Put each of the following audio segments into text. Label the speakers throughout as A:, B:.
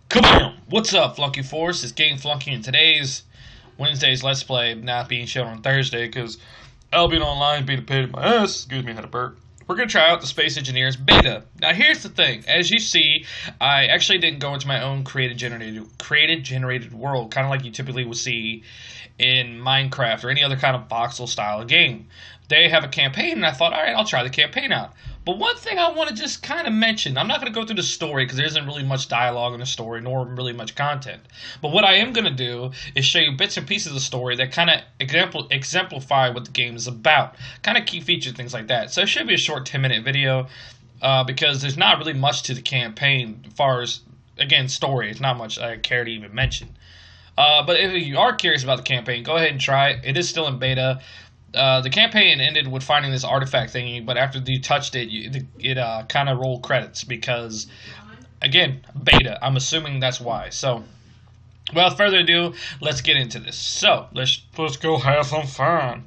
A: Kabam! What's up, Flunkie Force? It's Game Flunkie, and today's Wednesday's Let's Play not being shown on Thursday because I'll be online being a pain in my ass. Excuse me, I had a burp. We're going to try out the Space Engineers beta. Now, here's the thing. As you see, I actually didn't go into my own created generated world, kind of like you typically would see in Minecraft or any other kind of voxel style of game. They have a campaign, and I thought, all right, I'll try the campaign out. But one thing I want to just kind of mention, I'm not going to go through the story because there isn't really much dialogue in the story, nor really much content. But what I am going to do is show you bits and pieces of the story that kind of exemplify what the game is about. Kind of key features, things like that. So it should be a short 10-minute video because there's not really much to the campaign as far as, again, story. It's not much I care to even mention. But if you are curious about the campaign, go ahead and try it. It is still in beta. The campaign ended with finding this artifact thingy, but after you touched it, it kind of rolled credits because, again, beta. I'm assuming that's why. So, without further ado, let's get into this. So, let's go have some fun.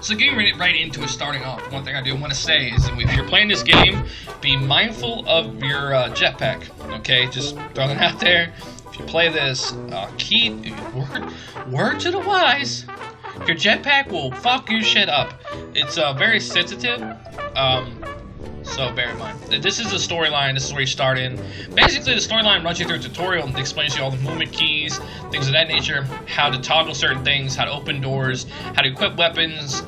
A: So getting right into it, starting off, one thing I do want to say is that if you're playing this game, be mindful of your jetpack, okay? Just throwing it out there. If you play this, word to the wise, your jetpack will fuck your shit up. It's very sensitive, so bear in mind. This is the storyline, this is where you start in. Basically, the storyline runs you through a tutorial and explains to you all the movement keys, things of that nature, how to toggle certain things, how to open doors, how to equip weapons.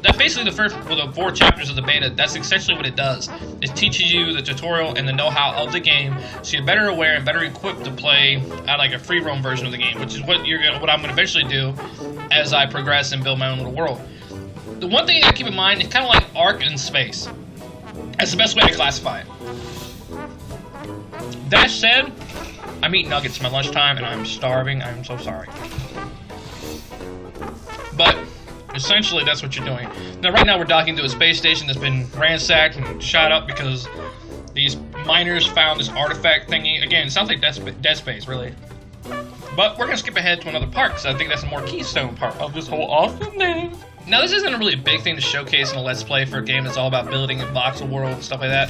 A: That's basically the 4 chapters of the beta. That's essentially what it does. It teaches you the tutorial and the know-how of the game, so you're better aware and better equipped to play at like a free roam version of the game, which is what I'm gonna eventually do as I progress and build my own little world. The one thing you gotta keep in mind, it's kind of like Ark in space. That's the best way to classify it. That said, I'm eating nuggets for my lunchtime and I'm starving. I'm so sorry. But essentially, that's what you're doing. Now, right now, we're docking to a space station that's been ransacked and shot up because these miners found this artifact thingy. Again, it sounds like Dead Space, really. But we're going to skip ahead to another part because I think that's a more keystone part of this whole awesome thing. Now, this isn't a really big thing to showcase in a Let's Play for a game that's all about building a voxel world and stuff like that.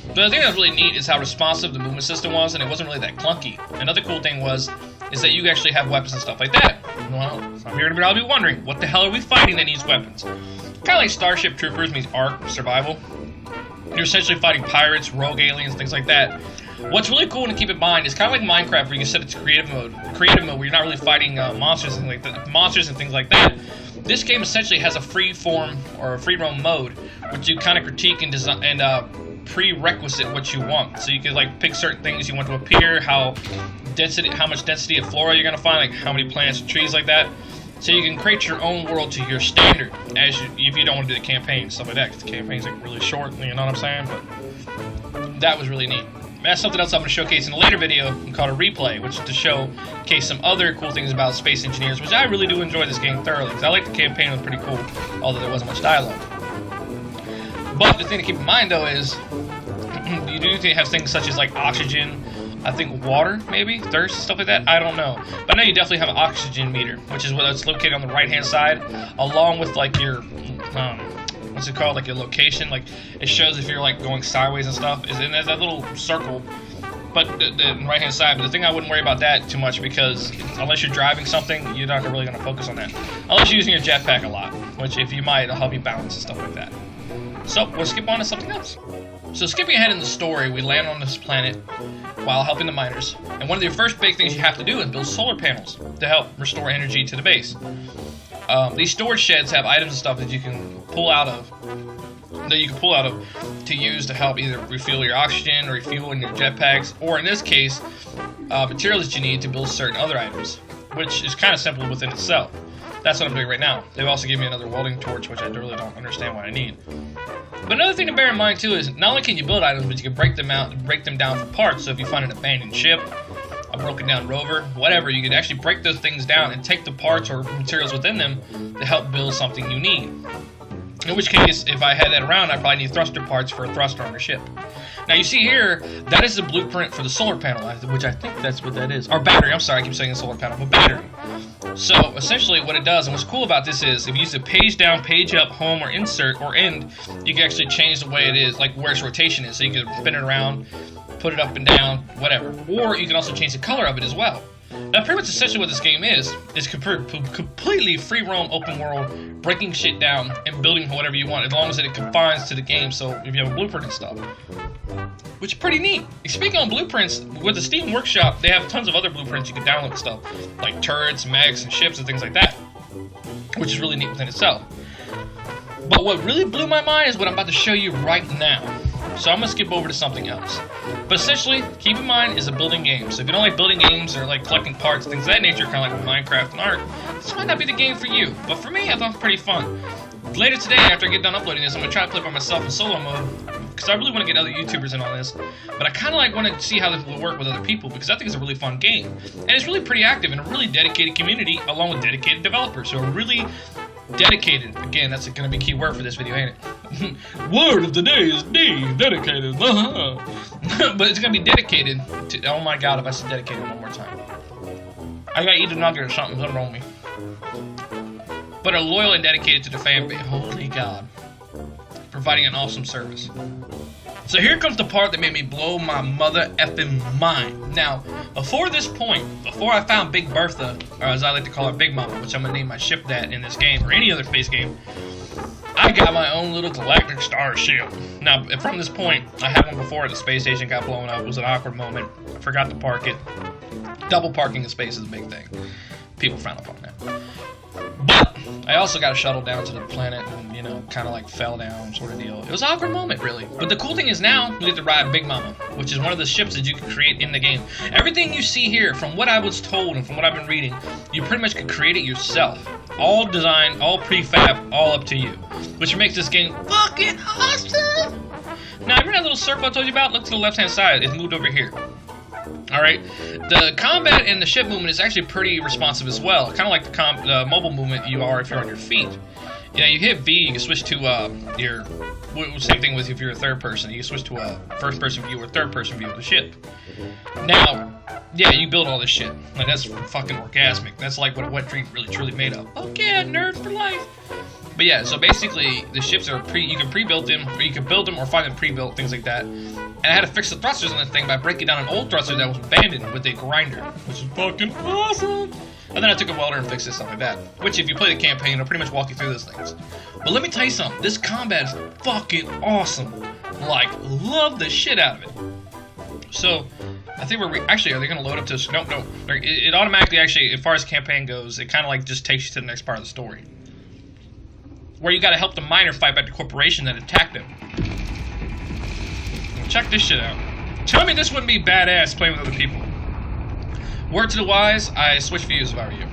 A: But the thing that's really neat is how responsive the movement system was, and it wasn't really that clunky. Another cool thing is that you actually have weapons and stuff like that. Well, some here to be wondering, what the hell are we fighting that needs weapons? Kind of like Starship Troopers means Ark Survival. You're essentially fighting pirates, rogue aliens, things like that. What's really cool to keep in mind is kind of like Minecraft, where you can set it to creative mode. Creative mode, where you're not really fighting monsters and things like that. This game essentially has a free form or a free roam mode, which you kind of critique and design and prerequisite what you want. So you can like pick certain things you want to appear, how much density of flora you're gonna find, like how many plants and trees like that. So you can create your own world to your standard, if you don't want to do the campaign, stuff like that. Because the campaign's like really short, you know what I'm saying? But that was really neat. That's something else I'm going to showcase in a later video called a replay, which is to showcase some other cool things about Space Engineers, which I really do enjoy this game thoroughly, because I like the campaign, it was pretty cool, although there wasn't much dialogue. But the thing to keep in mind, though, is you do have things such as like oxygen, I think water, maybe, thirst, stuff like that, I don't know. But I know you definitely have an oxygen meter, which is what's located on the right-hand side, along with like your, what's it called, like your location, like it shows if you're like going sideways and stuff, is in that little circle, but the right hand side. But the thing, I wouldn't worry about that too much because unless you're driving something, you're not really going to focus on that, unless you're using your jetpack a lot, which if you might, it'll help you balance and stuff like that. So we'll skip on to something else. So skipping ahead in the story, we land on this planet while helping the miners, and one of the first big things you have to do is build solar panels to help restore energy to the base. These storage sheds have items and stuff that you can pull out of, to use to help either refuel your oxygen or refuel in your jetpacks, or in this case, materials that you need to build certain other items, which is kind of simple within itself. That's what I'm doing right now. They've also given me another welding torch, which I really don't understand why I need. But another thing to bear in mind too is not only can you build items, but you can break them down for parts. So if you find an abandoned ship, a broken down rover, whatever, you can actually break those things down and take the parts or materials within them to help build something you need. In which case, if I had that around, I'd probably need thruster parts for a thruster on the ship. Now you see here, that is the blueprint for the solar panel, which I think that's what that is. Or battery, I'm sorry, I keep saying the solar panel, but battery. So essentially what it does, and what's cool about this is, if you use the page down, page up, home, or insert, or end, you can actually change the way it is, like where its rotation is. So you can spin it around, put it up and down, whatever. Or you can also change the color of it as well. Now, pretty much essentially what this game is completely free roam, open world, breaking shit down and building whatever you want, as long as it confines to the game. So if you have a blueprint and stuff, which is pretty neat. Speaking on blueprints, with the Steam Workshop, they have tons of other blueprints you can download and stuff, like turrets, mechs, and ships and things like that, which is really neat within itself. But what really blew my mind is what I'm about to show you right now. So I'm going to skip over to something else. But essentially, keep in mind, it's a building game. So if you don't like building games or like collecting parts, things of that nature, kind of like with Minecraft and Ark, this might not be the game for you. But for me, I thought it was pretty fun. Later today, after I get done uploading this, I'm going to try to play by myself in solo mode, because I really want to get other YouTubers in on this. But I kind of like want to see how this will work with other people, because I think it's a really fun game. And it's really pretty active in a really dedicated community, along with dedicated developers who are really dedicated. Again, that's going to be a key word for this video, ain't it? Word of the day is D, dedicated. But it's going to be dedicated to, oh my god, if I said dedicated one more time, I got to eat a nugget or something, something wrong with me. But are loyal and dedicated to the fan base. Holy god. Providing an awesome service. So here comes the part that made me blow my mother effing mind. Now, before this point, before I found Big Bertha, or as I like to call her Big Momma, which I'm going to name my ship that in this game, or any other space game, I got my own little galactic starship. Now, from this point, I had one before, the space station got blown up. It was an awkward moment. I forgot to park it. Double parking in space is a big thing. People frown upon that. But I also got a shuttle down to the planet and, you know, kind of like fell down sort of deal. It was an awkward moment, really. But the cool thing is now, we get to ride Big Momma, which is one of the ships that you can create in the game. Everything you see here, from what I was told and from what I've been reading, you pretty much can create it yourself. All designed, all prefab, all up to you. Which makes this game fucking awesome! Now, remember that little circle I told you about? Look to the left-hand side. It's moved over here. Alright, the combat and the ship movement is actually pretty responsive as well. Kind of like the mobile movement you are if you're on your feet. Yeah, you hit V, you can switch to your... Same thing with if you're a third person. You can switch to a first person view or third person view of the ship. Now, yeah, you build all this shit. Like, that's fucking orgasmic. That's like what a wet dream really truly made of. Okay, nerd for life. But yeah, so basically, the ships are you can pre-build them, or you can build them or find them pre-built, things like that. And I had to fix the thrusters on this thing by breaking down an old thruster that was abandoned with a grinder, which is fucking awesome. And then I took a welder and fixed it, stuff like that. Which, if you play the campaign, I'll pretty much walk you through those things. But let me tell you something, this combat is fucking awesome. Like, love the shit out of it. So, I think actually, are they going to load up to this? No. It automatically, actually, as far as campaign goes, it kind of like just takes you to the next part of the story. Where you gotta help the miner fight back the corporation that attacked them. Check this shit out. Tell me this wouldn't be badass playing with other people. Word to the wise, I switch views if I were you.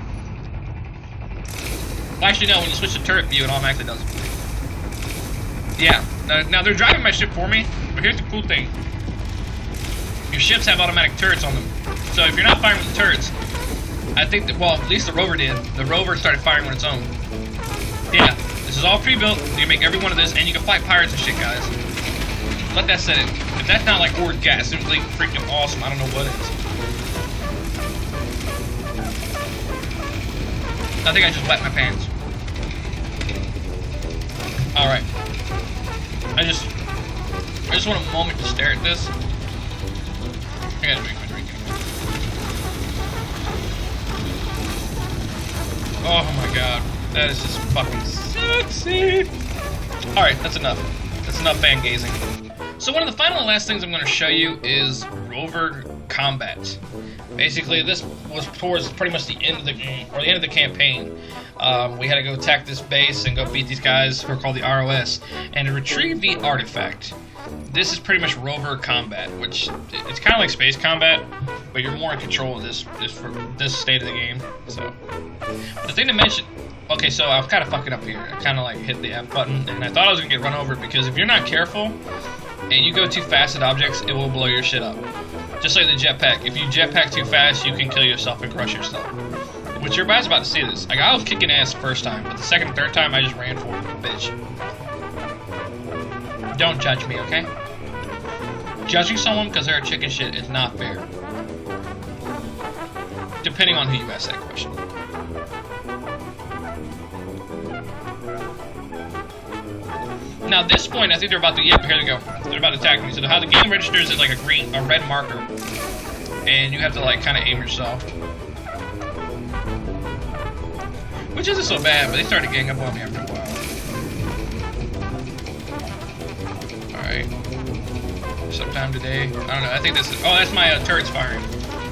A: Well, actually, no, when you switch to turret view, it automatically does it. Yeah, now they're driving my ship for me, but here's the cool thing. Your ships have automatic turrets on them. So if you're not firing with the turrets, I think that, well, at least the rover did. The rover started firing on its own. Yeah. This is all pre-built. You can make every one of this, and you can fight pirates and shit, guys. Let that set in. If that's not like orgasmically freaking awesome, I don't know what is. I think I just wet my pants. Alright. I just want a moment to stare at this. I gotta drink my drink. Oh my god. That is just fucking sexy. Alright, that's enough. That's enough fan gazing. So one of the final and last things I'm going to show you is Rover Combat. Basically, this was towards pretty much the end of the game, or the end of the campaign. We had to go attack this base and go beat these guys who are called the ROS, and to retrieve the artifact. This is pretty much Rover Combat, which it's kind of like space combat, but you're more in control of this state of the game. So, but the thing to mention. Okay, so I've kind of fucked it up here. I kind of like hit the F button, and I thought I was gonna get run over because if you're not careful and you go too fast at objects, it will blow your shit up. Just like the jetpack. If you jetpack too fast, you can kill yourself and crush yourself. Which you're about to see this. Like, I was kicking ass the first time, but the second and third time I just ran for it, bitch. Don't judge me, okay? Judging someone because they're a chicken shit is not fair. Depending on who you ask that question. Now at this point, I think they're about to, yep, here they go. They're about to attack me. So how the game registers is like a red marker. And you have to like kind of aim yourself. Which isn't so bad, but they started getting up on me after a while. Alright. Sometime today. I don't know, I think this is, oh, that's my turrets firing.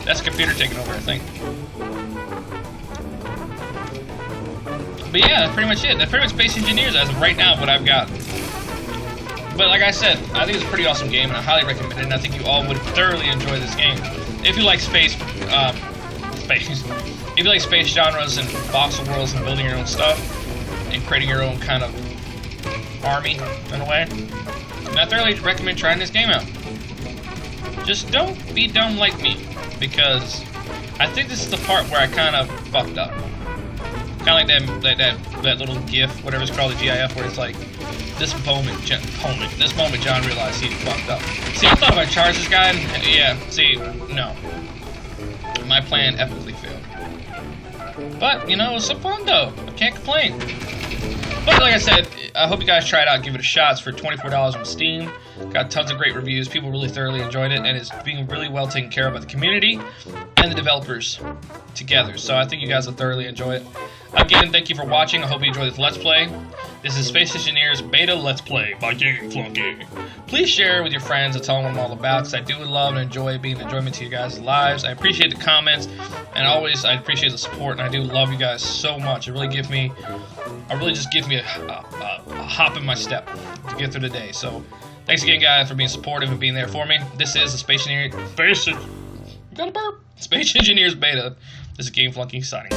A: That's the computer taking over, I think. But yeah, that's pretty much it. That's pretty much Space Engineers as of right now, what I've got. But like I said, I think it's a pretty awesome game, and I highly recommend it, and I think you all would thoroughly enjoy this game. If you like space, if you like space genres and voxel worlds and building your own stuff, and creating your own kind of army, in a way, then I thoroughly recommend trying this game out. Just don't be dumb like me, because I think this is the part where I kind of fucked up. Kind of like that little GIF, whatever it's called, the GIF, where it's like, this moment John realized he fucked up. See, I thought if I charged this guy, yeah, see, no. My plan epically failed. But, you know, it was some fun though. I can't complain. But like I said, I hope you guys try it out, give it a shot. It's for $24 on Steam. Got tons of great reviews. People really thoroughly enjoyed it, and it's being really well taken care of by the community and the developers together. So I think you guys will thoroughly enjoy it. Again, thank you for watching. I hope you enjoyed this Let's Play. This is Space Engineers Beta Let's Play by Flunkie. Please share it with your friends and tell them what I'm all about, because I do love and enjoy being an enjoyment to you guys' lives. I appreciate the comments, and always I appreciate the support, and I do love you guys so much. It really gives me, just gives me a hop in my step to get through the day. So thanks again, guys, for being supportive and being there for me. This is the Space Engineers Beta. This is Game Flunkie signing.